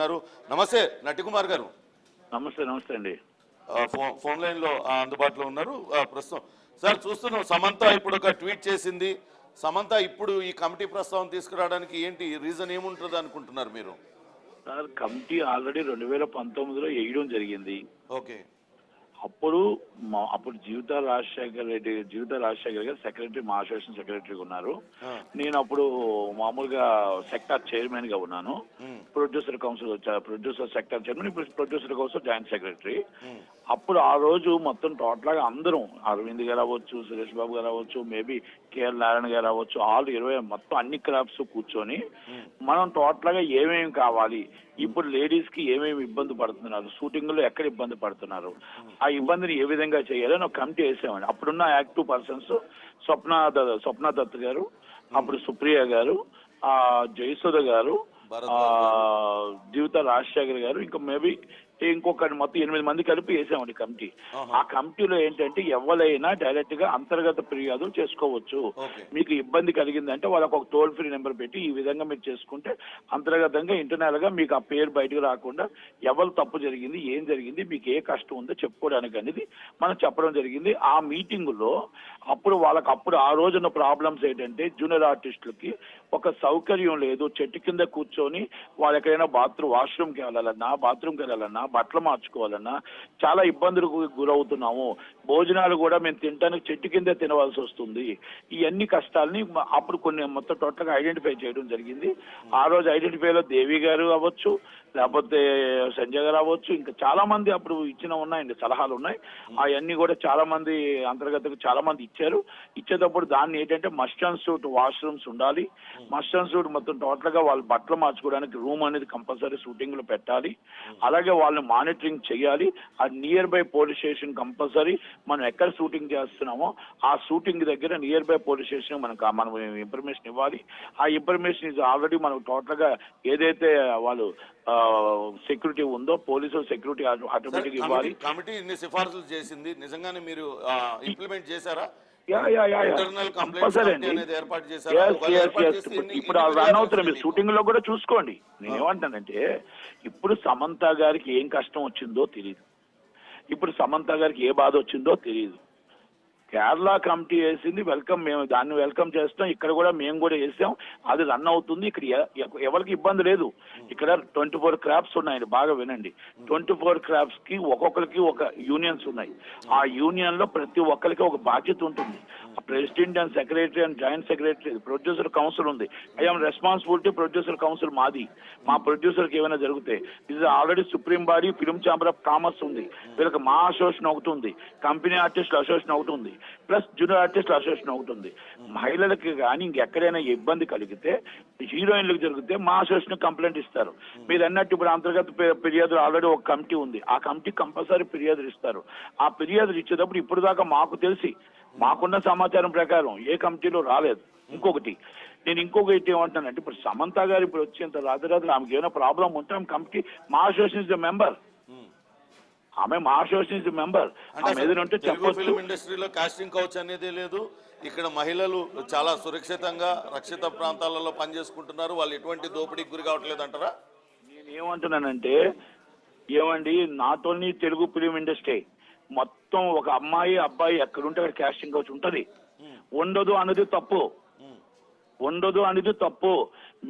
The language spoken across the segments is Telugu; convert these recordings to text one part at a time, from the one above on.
ఉన్నారు. నమస్తే నటికుమార్ గారు. నమస్తే నమస్తే అండి. ఫోన్ లైన్ లో అందుబాటులో ఉన్నారు ప్రస్తుతం. సార్ చూస్తున్నాం, సమంత ఇప్పుడు ఒక ట్వీట్ చేసింది. సమంత ఇప్పుడు ఈ కమిటీ ప్రస్తావన తీసుకురావడానికి ఏంటి రీజన్ ఏముంటుంది అనుకుంటున్నారు మీరు? సార్ కమిటీ ఆల్రెడీ 2019లో వేయడం జరిగింది. ఓకే. అప్పుడు జీవిత రాజశేఖర్ గారు సెక్రటరీ, మా అసోసియేషన్ సెక్రటరీగా ఉన్నారు. నేను అప్పుడు మామూలుగా సెక్టార్ చైర్మన్ గా ఉన్నాను. Producer council producer sector chairman, ఇప్పుడు ప్రొడ్యూసర్ కౌన్సిల్ జాయింట్ సెక్రటరీ. అప్పుడు ఆ రోజు మొత్తం టోటల్ గా అందరం, అరవింద్ గారు అవ్వచ్చు, సురేష్ బాబు గారు అవ్వచ్చు, మేబీ కేఎల్ నారాయణ గారు అవ్వచ్చు, ఆల్ 20 మొత్తం అన్ని క్రాఫ్ట్స్ కూర్చొని మనం టోటల్ గా ఏమేమి కావాలి, ఇప్పుడు లేడీస్ కి ఏమేమి ఇబ్బంది పడుతున్నారు, షూటింగ్ లో ఎక్కడ ఇబ్బంది పడుతున్నారు, ఆ ఇబ్బందిని ఏ విధంగా చేయాలని ఒక కమిటీ వేసామండి. అప్పుడున్న యాక్టివ్ పర్సన్స్ స్వప్న దత్ గారు, అప్పుడు సుప్రియ గారు, జయసుధ గారు, జీవిత రాజశేఖర్ గారు, ఇంకా మేబీ ఇంకొకటి మొత్తం 8 మంది కలిపి వేసామండి కమిటీ. ఆ కమిటీలో ఏంటంటే ఎవరైనా డైరెక్ట్ గా అంతర్గత ఫిర్యాదులు చేసుకోవచ్చు. మీకు ఇబ్బంది కలిగిందంటే వాళ్ళకి ఒక టోల్ ఫ్రీ నెంబర్ పెట్టి ఈ విధంగా మీరు చేసుకుంటే అంతర్గతంగా ఇంటర్నల్ గా మీకు ఆ పేరు బయటకు రాకుండా ఎవరు తప్పు జరిగింది, ఏం జరిగింది, మీకు ఏ కష్టం ఉందో చెప్పుకోవడానికి అనేది మనం చెప్పడం జరిగింది. ఆ మీటింగ్ లో అప్పుడు ఆ రోజున్న ప్రాబ్లమ్స్ ఏంటంటే జూనియర్ ఆర్టిస్టులకి ఒక సౌకర్యం లేదు. చెట్టు కింద కూర్చొని వాళ్ళు ఎక్కడైనా వాష్రూమ్కి వెళ్ళాలన్నా బట్టలు మార్చుకోవాలన్నా చాలా ఇబ్బందులకు గురవుతున్నాము. భోజనాలు కూడా మేము తినడానికి చెట్టు కిందే తినవలసి వస్తుంది. ఇవన్నీ కష్టాలని అప్పుడు కొన్ని మొత్తం టోటల్ గా ఐడెంటిఫై చేయడం జరిగింది. ఆ రోజు ఐడెంటిఫైలో దేవి గారు అవ్వచ్చు, లేకపోతే సంజయ్ గారు అవ్వచ్చు, ఇంకా చాలా మంది అప్పుడు ఉన్నాయండి, సలహాలు ఉన్నాయి. అవన్నీ కూడా చాలా మంది అంతర్గతంగా చాలా మంది ఇచ్చేటప్పుడు దాన్ని ఏంటంటే మస్ట్ అండ్ సూట్ వాష్రూమ్స్ ఉండాలి. మస్ట్ అండ్ సూట్ మొత్తం టోటల్ గా వాళ్ళు బట్టలు మార్చుకోవడానికి రూమ్ అనేది కంపల్సరీ షూటింగ్ లో పెట్టాలి. అలాగే వాళ్ళని మానిటరింగ్ చేయాలి. ఆ near by police station compulsory మనం ఎక్కడ షూటింగ్ చేస్తున్నామో ఆ షూటింగ్ దగ్గర నియర్ బై పోలీస్ స్టేషన్ మనం ఇన్ఫర్మేషన్ ఇవ్వాలి. ఆ ఇన్ఫర్మేషన్ ఇది ఆల్రెడీ మనం టోటల్ గా ఏదైతే వాళ్ళు సెక్యూరిటీ ఉందో పోలీసులు సెక్యూరిటీ ఆటోమేటిక్ ఇవ్వాలి. కమిటీ ఇన్ని సిఫార్సులు చేసింది, నిజంగానే మీరు ఇంప్లిమెంట్ చేశారా? ఇప్పుడు రన్ అవుతున్నాయి, మీరు షూటింగ్ లో కూడా చూసుకోండి. నేనేమంటానంటే ఇప్పుడు సమంత గారికి ఏం కష్టం వచ్చిందో తెలియదు, ఇప్పుడు సమంత గారికి ఏ బాధ వచ్చిందో తెలియదు. కేరళ కమిటీ వేసింది, మేము దాన్ని వెల్కమ్ చేస్తాం. ఇక్కడ కూడా మేము కూడా వేసాం, అది రన్ అవుతుంది. ఇక్కడ ఎవరికి ఇబ్బంది లేదు. ఇక్కడ 24 క్రాఫ్ట్స్ ఉన్నాయండి, బాగా వినండి. 24 క్రాఫ్ట్స్ కి ఒక్కొక్కరికి ఒక యూనియన్స్ ఉన్నాయి. ఆ యూనియన్ లో ప్రతి ఒక్కరికి ఒక బాధ్యత ఉంటుంది. President and secretary and joint secretary, producer council ఉంది. ఐఎమ్ రెస్పాన్సిబిలిటీ ప్రొడ్యూసర్ కౌన్సిల్ మాది. మా ప్రొడ్యూసర్కి ఏమైనా జరిగితే ఇది already supreme body film chamber of commerce ఉంది. వీళ్ళకి మా అసోసియేషన్ ఒకటి ఉంది, కంపెనీ ఆర్టిస్టుల అసోసియేషన్ ఒకటి ఉంది, ప్లస్ జూనియర్ ఆర్టిస్టుల అసోసియేషన్ ఒకటి ఉంది. మహిళలకి కానీ ఇంకెక్కడైనా ఇబ్బంది కలిగితే, హీరోయిన్లకు జరిగితే మా అసోసియేషన్ కంప్లైంట్ ఇస్తారు. మీరు అన్నట్టు ఇప్పుడు అంతర్గత ఫిర్యాదులు ఆల్రెడీ ఒక కమిటీ ఉంది. ఆ కమిటీ కంపల్సరీ ఫిర్యాదులు ఇస్తారు. ఆ ఫిర్యాదులు ఇచ్చేటప్పుడు ఇప్పుడు దాకా మాకు తెలిసి మాకున్న సమాచారం ప్రకారం ఏ కమిటీలో రాలేదు. నేను ఇంకొకటి ఏమంటానంటే ఇప్పుడు సమంత గారు ఇప్పుడు వచ్చేంత రాత్రి ఆమెకి ఏమైనా ప్రాబ్లం ఉంటే ఆమె కమిటీ మా అసోసియేషన్ మెంబర్, ఆమె మా అసోసియేషన్ మెంబర్. ఫిల్మ్ ఇండస్ట్రీలో కాస్టింగ్ కౌచ్ అనేది లేదు. ఇక్కడ మహిళలు చాలా సురక్షితంగా రక్షిత ప్రాంతాలలో పనిచేసుకుంటున్నారు. వాళ్ళు ఎటువంటి దోపిడీకి గురి కావట్లేదు అంటారా? నేను ఏమంటున్నానంటే ఏమండి, not only Telugu film industry మొత్తం ఒక అమ్మాయి అబ్బాయి ఎక్కడుంటే అక్కడ కాస్టింగ్ కౌచ్ ఉంటది. ఉండదు అనేది తప్పు.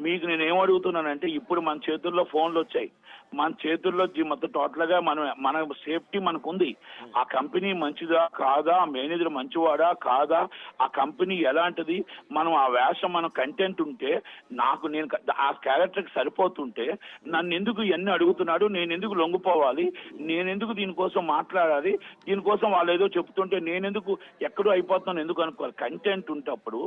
మీకు నేను ఏమడుగుతున్నానంటే ఇప్పుడు మన చేతుల్లో ఫోన్లు వచ్చాయి, మన చేతుల్లో మొత్తం టోటల్ గా మన సేఫ్టీ మనకు ఉంది. ఆ కంపెనీ మంచిదా కాదా, మేనేజర్ మంచివాడా కాదా, ఆ కంపెనీ ఎలాంటిది, మనం ఆ వేషం మన కంటెంట్ ఉంటే నేను ఆ క్యారెక్టర్కి సరిపోతుంటే నన్ను ఎందుకు ఇవన్నీ అడుగుతున్నాడు, నేను ఎందుకు లొంగిపోవాలి, నేనెందుకు దీనికోసం మాట్లాడాలి, దీనికోసం వాళ్ళు ఏదో చెప్తుంటే నేనెందుకు ఎక్కడో అయిపోతున్నాను ఎందుకు అనుకోవాలి. కంటెంట్ ఉంటప్పుడు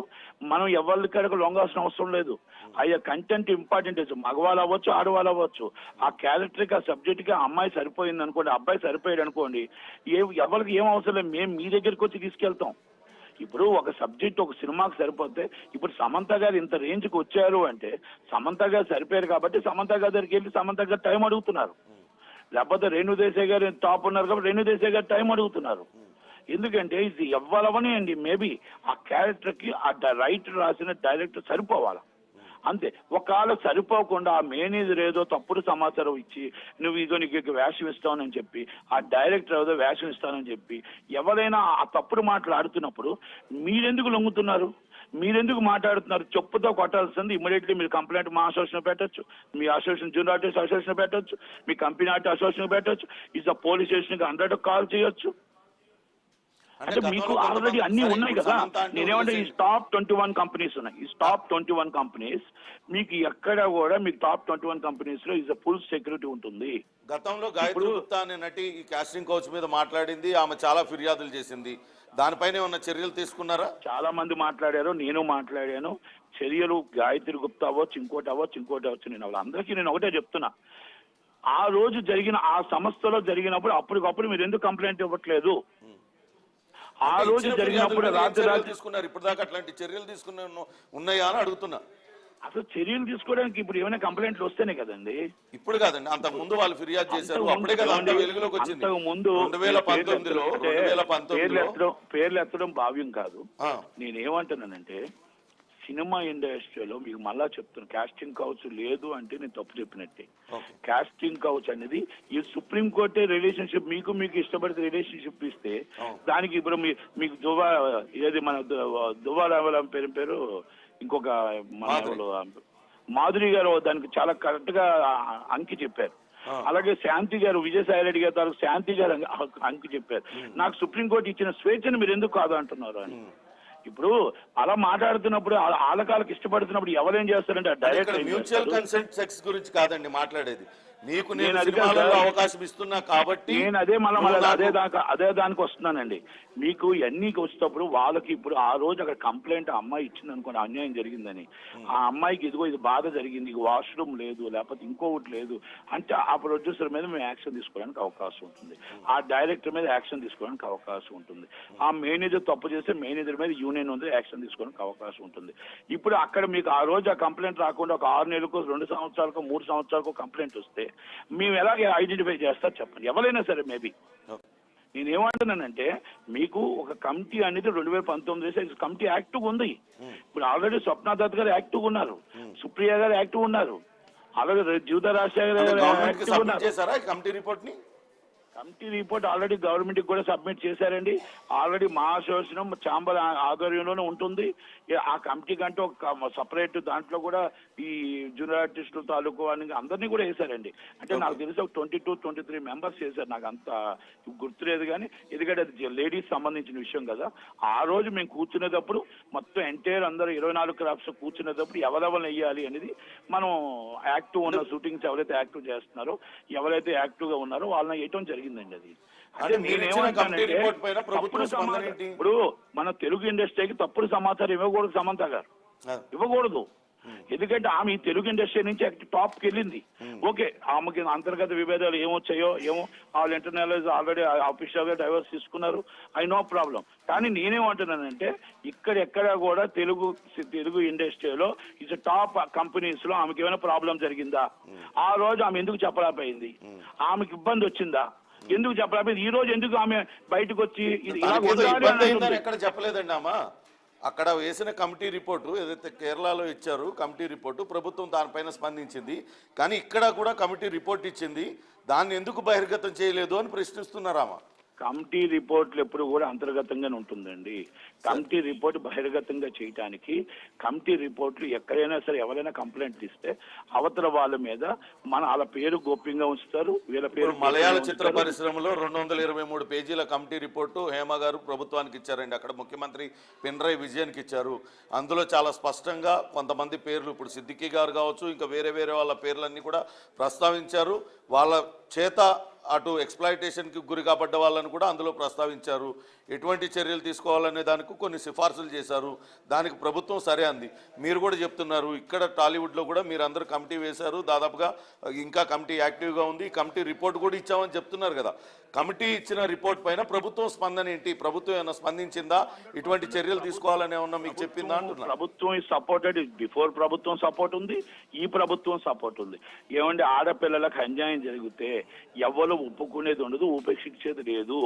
మనం ఎవరికైనా లొంగాల్సిన అవసరం లేదు. అయ్యా కంటెంట్ ఇంపార్టెంట్. మగవాళ్ళు అవ్వచ్చు, ఆడవాళ్ళు అవ్వచ్చు. ఆ క్యారెక్టర్కి, ఆ సబ్జెక్ట్కి ఆ అమ్మాయి సరిపోయింది అనుకోండి, అబ్బాయి సరిపోయాడు అనుకోండి, ఎవరికి ఏం అవసరం లేదు, మేము మీ దగ్గరికి వచ్చి తీసుకెళ్తాం. ఇప్పుడు ఒక సబ్జెక్ట్ ఒక సినిమాకి సరిపోతే, ఇప్పుడు సమంత గారు ఇంత రేంజ్కి వచ్చారు అంటే సమంత గారు సరిపోయారు కాబట్టి సమంత గారి దగ్గరికి వెళ్ళి సమంత గారు టైం అడుగుతున్నారు. లేకపోతే రేణుదేశాయ్ గారు టాప్ ఉన్నారు కాబట్టి రేణుదేశాయ్ గారు టైం అడుగుతున్నారు. ఎందుకంటే ఇది ఎవ్వలవని అండి, మేబీ ఆ క్యారెక్టర్కి ఆ రైటర్ రాసిన డైరెక్టర్ సరిపోవాలి. అంతే. ఒకవేళ సరిపోకుండా ఆ మేనేజర్ ఏదో తప్పుడు సమాచారం ఇచ్చి నువ్వు ఇదో నీకు వేషం ఇస్తానని చెప్పి, ఆ డైరెక్టర్ ఏదో వేషం ఇస్తానని చెప్పి ఎవరైనా ఆ తప్పుడు మాటలు ఆడుతున్నప్పుడు మీరెందుకు లొంగుతున్నారు? మీరెందుకు మాట్లాడుతున్నారు? చెప్పుతో కొట్టాల్సింది ఇమ్మీడియట్లీ మీరు కంప్లైంట్ మా అసోసియేషన్ పెట్టచ్చు, మీ అసోసియేషన్ జూనియర్ ఆర్టిస్ట్ అసోసియేషన్ పెట్టచ్చు, మీ కంపెనీ ఆర్టిస్ట్ అసోసియేషన్ పెట్టచ్చు, ఇస్ పోలీస్ స్టేషన్కి 100 కాల్ చేయొచ్చు. అంటే మీకు ఆల్రెడీ అన్ని ఉన్నాయి కదా. నేనేమంటే ఈ టాప్ 21 కంపెనీస్ ఉన్నాయి. ఈ టాప్ 21 కంపెనీస్ మీకు ఎక్కడ కూడా మీకు టాప్ 21 కంపెనీస్ లో ఇస్ ఫుల్ సెక్యూరిటీ ఉంటుంది. గతంలో గాయత్రి గుప్తా అనే నటి ఈ కాస్టింగ్ కౌచ్ మీద మాట్లాడింది, ఆమె చాలా ఫిర్యాదులు చేసింది. దానిపైన ఉన్న చర్యలు తీసుకున్నారా? చాలా మంది మాట్లాడారు, నేను మాట్లాడాను. చర్యలు గాయత్రి గుప్తా అవ్వచ్చు, ఇంకోటి అవ్వచ్చు. నేను వాళ్ళందరికీ నేను ఒకటే చెప్తున్నా, ఆ రోజు జరిగిన ఆ సంస్థలో జరిగినప్పుడు అప్పటికప్పుడు మీరు ఎందుకు కంప్లైంట్ ఇవ్వట్లేదు? ఆ రోజు జరిగినప్పుడు రాత్రి తీసుకున్నారు. ఇప్పుడు దాకా అట్లాంటి చర్యలు తీసుకున్న ఉన్నాయా అని అడుగుతున్నా. అసలు చర్యలు తీసుకోవడానికి ఇప్పుడు ఏమైనా కంప్లైంట్లు వస్తేనే కదండి. ఇప్పుడు కాదండి, అంతకు ముందు వాళ్ళు ఫిర్యాదు చేశారు, అప్పుడే కదా అంత వెలుగులోకి వచ్చింది. ముందు 2019లో పేర్లు ఎత్తడం భావ్యం కాదు. నేనేమంటున్నానంటే సినిమా ఇండస్ట్రీలో మీకు మళ్ళా చెప్తున్నా, కాస్టింగ్ కౌచ్ లేదు అంటే నేను తప్పు చెప్పినట్టే. కాస్టింగ్ కౌచ్ అనేది ఈ సుప్రీం కోర్టే రిలేషన్షిప్ మీకు ఇష్టపడితే రిలేషన్షిప్ ఇస్తే దానికి ఇప్పుడు మీకు ఏది మన దువ్వాల పేరు ఇంకొక మన మాధురి గారు దానికి చాలా కరెక్ట్ గా అంకి చెప్పారు. అలాగే శాంతి గారు, విజయసాయి రెడ్డి గారు శాంతి గారు అంకి చెప్పారు. నాకు సుప్రీంకోర్టు ఇచ్చిన స్వేచ్ఛను మీరు ఎందుకు కాదు అంటున్నారు అని. ఇప్పుడు అలా మాట్లాడుతున్నప్పుడు ఆలకాలకు ఇష్టపడుతున్నప్పుడు ఎవరేం చేస్తారంటే డైరెక్ట్ మ్యూచువల్ కన్సెంట్ సెక్స్ గురించి కాదండి మాట్లాడేది. నీకు నేను అవకాశం ఇస్తున్నా కాబట్టి నేను అదే దానికి వస్తున్నానండి. మీకు ఎన్ని వచ్చేటప్పుడు వాళ్ళకి ఇప్పుడు ఆ రోజు అక్కడ కంప్లైంట్ అమ్మాయి ఇచ్చింది అనుకోండి, అన్యాయం జరిగిందని, ఆ అమ్మాయికి ఇదిగో ఇది బాధ జరిగింది, వాష్రూమ్ లేదు లేకపోతే ఇంకొకటి లేదు అంటే ఆ ప్రొడ్యూసర్ మీద మేము యాక్షన్ తీసుకోవడానికి అవకాశం ఉంటుంది, ఆ డైరెక్టర్ మీద యాక్షన్ తీసుకోవడానికి అవకాశం ఉంటుంది, ఆ మేనేజర్ తప్పు చేస్తే మేనేజర్ మీద యూనియన్ ఉంది యాక్షన్ తీసుకోవడానికి అవకాశం ఉంటుంది. ఇప్పుడు అక్కడ మీకు ఆ రోజు ఆ కంప్లైంట్ రాకుండా ఒక 6 నెలలకు 2 సంవత్సరాలకు 3 సంవత్సరాలకు కంప్లైంట్ వస్తే మేము ఎలాగే ఐడెంటిఫై చేస్తారు చెప్పండి, ఎవరైనా సరే. మేబీ నేనేమంటున్నానంటే మీకు ఒక కమిటీ అనేది 2019 కమిటీ యాక్టివ్ ఉంది. ఇప్పుడు ఆల్రెడీ స్వప్న దత్ గారు యాక్టివ్ ఉన్నారు, సుప్రియ గారు యాక్టివ్ ఉన్నారు, అలాగే జీవిత రాజశేఖర్ గారు యాక్టివ్ ఉన్నారు. కమిటీ రిపోర్ట్ ఆల్రెడీ గవర్నమెంట్ కి కూడా సబ్మిట్ చేశారండి. ఆల్రెడీ మా అసోసియేషన్ ఛాంబర్ ఆధ్వర్యంలోనే ఉంటుంది. ఆ కమిటీ కంటే ఒక సపరేట్ దాంట్లో కూడా ఈ జూనియర్ ఆర్టిస్టుల తాలూకు అని అందరినీ కూడా వేశారండి. అంటే నాకు తెలిసి ఒక 22-23 మెంబర్స్ చేశారు. నాకు అంత గుర్తులేదు కానీ, ఎందుకంటే అది లేడీస్ సంబంధించిన విషయం కదా. ఆ రోజు మేము కూర్చునేటప్పుడు మొత్తం ఎంటైర్ అందరూ 24 క్రాఫ్ట్స్ కూర్చునేటప్పుడు ఎవరెవరు వేయాలి అనేది మనం యాక్టివ్ ఉన్న షూటింగ్స్ ఎవరైతే యాక్టివ్ చేస్తున్నారో, ఎవరైతే యాక్టివ్ గా ఉన్నారో వాళ్ళని వేయటం జరిగిందండి. అది ఇప్పుడు మన తెలుగు ఇండస్ట్రీకి తప్పుడు సమాచారం ఇవ్వకూడదు సమంత గారు, ఇవ్వకూడదు. ఎందుకంటే ఆమె తెలుగు ఇండస్ట్రీ నుంచి టాప్ కి వెళ్ళింది. ఓకే, ఆమెకి అంతర్గత విభేదాలు ఏమొచ్చాయో ఏమో, వాళ్ళు ఇంటర్నల్ ఆల్రెడీ ఆఫీషియల్ గా డైవర్స్ తీసుకున్నారు, ఐ నో ప్రాబ్లం. కానీ నేనేమంటున్నానంటే ఇక్కడెక్కడ కూడా తెలుగు ఇండస్ట్రీలో ఇట్స్ టాప్ కంపెనీస్ లో ఆమెకి ఏమైనా ప్రాబ్లం జరిగిందా? ఆ రోజు ఆమె ఎందుకు చెప్పలేకపోయింది? ఆమెకి ఇబ్బంది వచ్చిందా? ఎందుకు చెప్పలేకపోయింది? ఈ రోజు ఎందుకు ఆమె బయటకు వచ్చి ఎక్కడ చెప్పలేదండి అమ్మా? అక్కడ వేసిన కమిటీ రిపోర్టు ఏదైతే కేరళలో ఇచ్చారు కమిటీ రిపోర్టు, ప్రభుత్వం దానిపైన స్పందించింది. కానీ ఇక్కడ కూడా కమిటీ రిపోర్ట్ ఇచ్చింది, దాన్ని ఎందుకు బహిర్గతం చేయలేదు అని ప్రశ్నిస్తున్నారామా? కమిటీ రిపోర్ట్లు ఎప్పుడు కూడా అంతర్గతంగానే ఉంటుందండి. కమిటీ రిపోర్ట్ బహిర్గతంగా చేయడానికి కమిటీ రిపోర్ట్లు ఎక్కడైనా సరే ఎవరైనా కంప్లైంట్ ఇస్తే అవతల వాళ్ళ మీద వాళ్ళ పేరు గోప్యంగా ఉంచుతారు. వీళ్ళ పేరు మలయాళ చిత్ర పరిశ్రమలో 223 పేజీల కమిటీ రిపోర్టు హేమ గారు ప్రభుత్వానికి ఇచ్చారండి. అక్కడ ముఖ్యమంత్రి పినరయి విజయన్కి ఇచ్చారు. అందులో చాలా స్పష్టంగా కొంతమంది పేర్లు, ఇప్పుడు సిద్దికి గారు కావచ్చు, ఇంకా వేరే వాళ్ళ పేర్లన్నీ కూడా ప్రస్తావించారు. వాళ్ళ చేత అటు ఎక్స్ప్లాయిటేషన్కి గురి కాబడ్డ వాళ్ళని కూడా అందులో ప్రస్తావించారు. ఎటువంటి చర్యలు తీసుకోవాలనే దానికి కొన్ని సిఫార్సులు చేశారు. దానికి ప్రభుత్వం సరే అంది. మీరు కూడా చెప్తున్నారు ఇక్కడ టాలీవుడ్లో కూడా మీరు అందరూ కమిటీ వేశారు, దాదాపుగా ఇంకా కమిటీ యాక్టివ్గా ఉంది, కమిటీ రిపోర్ట్ కూడా ఇచ్చామని చెప్తున్నారు కదా. కమిటీ ఇచ్చిన రిపోర్ట్ పైన ప్రభుత్వం స్పందన ఏంటి? ప్రభుత్వం ఏమైనా స్పందించిందా? ఇటువంటి చర్యలు తీసుకోవాలని ఏమన్నా మీకు చెప్పిందా అంటున్నా? ప్రభుత్వం సపోర్టెడ్, బిఫోర్ ప్రభుత్వం సపోర్ట్ ఉంది, ఈ ప్రభుత్వం సపోర్ట్ ఉంది. ఏమంటే ఆడపిల్లలకు అన్యాయం జరిగితే ఎవరు ఒప్పుకునేది ఉండదు, ఉపేక్షించేది లేదు.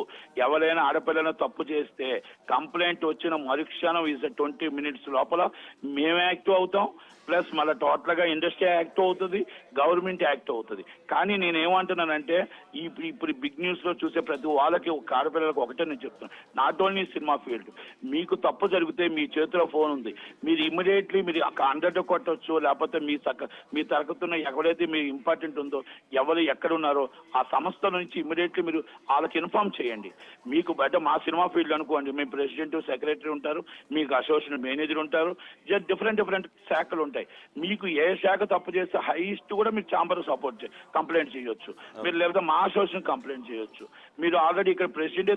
ఎవరైనా ఆడపిల్లను తప్పు చేస్తే కంప్లైంట్ వచ్చిన మరుక్షణం 20 minutes లోపల మేము యాక్టివ్ అవుతాం. ప్లస్ మళ్ళీ టోటల్ గా ఇండస్ట్రీ యాక్ట్ అవుతుంది, గవర్నమెంట్ యాక్ట్ అవుతుంది. కానీ నేను ఏమంటున్నానంటే ఇప్పుడు బిగ్ న్యూస్ లో చూసే ప్రతి వాళ్ళకి ఆడపిల్లలకు ఒకటే నేను చెప్తాను, నాట్ ఓన్లీ సినిమా ఫీల్డ్, మీకు తప్పు జరిగితే మీ చేతిలో ఫోన్ ఉంది, మీరు ఇమ్మీడియట్లీ మీరు అండర్ కొట్టవచ్చు, లేకపోతే మీ తరగతున్న ఎవరైతే మీ ఇంపార్టెంట్ ఉందో ఎవరు ఎక్కడ ఉన్నారో ఆ సంస్థ నుంచి ఇమ్మీడియట్లీ మీరు వాళ్ళకి ఇన్ఫార్మ్ చేయండి. మీకు బయట మా సినిమా ఫీల్డ్ అనుకోండి, మీ ప్రెసిడెంట్ సెక్రటరీ ఉంటారు, మీకు అసోసియేషన్ మేనేజర్ ఉంటారు, డిఫరెంట్ శాఖలు ఉంటాయి. మీకు ఏ శాఖ తప్పు చేస్తే హైయెస్ట్ కూడా మీరు ఛాంబర్ సపోర్ట్ కంప్లైంట్ చేయొచ్చు, మీరు లేకపోతే మా అసోసియేషన్ కంప్లైంట్ చేయొచ్చు. మీరు ఆల్రెడీ ఇక్కడ ప్రెసిడెంట్